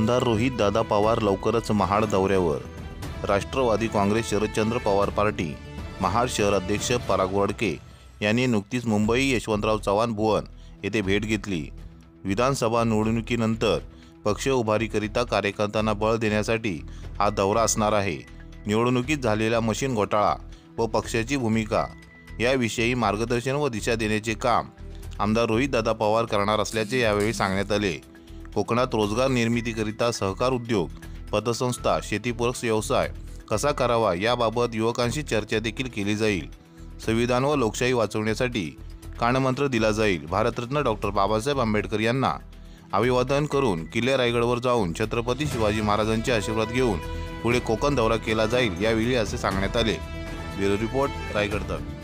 आमदार रोहितदादा पवार लवकरच महाड दौऱ्यावर। राष्ट्रवादी काँग्रेस शरदचंद्र पवार पार्टी महाड शहर अध्यक्ष पराग वडके यांनी नुकतीच मुंबई यशवंतराव चव्हाण भुवन येथे भेट घेतली। विधानसभा निवडणुकीनंतर पक्ष उभारीकरिता कार्यकर्त्यांना बळ देण्यासाठी हा दौरा असणार आहे। निवडणुकीत झालेला मशीन घोटाळा व पक्षाची भूमिका याविषयी मार्गदर्शन व दिशा देण्याचे काम आमदार रोहितदादा पवार करणार असल्याचे यावेळी सांगण्यात आले। कोकणात रोजगार निर्मितीकरिता सहकार उद्योग, पतसंस्था, शेतीपूरक व्यवसाय कसा करावा याबाबत युवकांशी चर्चा देखील केली जाईल। संविधान व लोकशाही वाचवण्यासाठी कानमंत्र दिला जाईल। भारतरत्न डॉक्टर बाबासाहेब आंबेडकर यांना अभिवादन करून किल्ले रायगडवर जाऊन छत्रपती शिवाजी महाराजांचे आशीर्वाद घेऊन पुढे कोकण दौरा केला जाईल यावेळी असे सांगण्यात आले। ब्युरो रिपोर्ट, रायगड तक।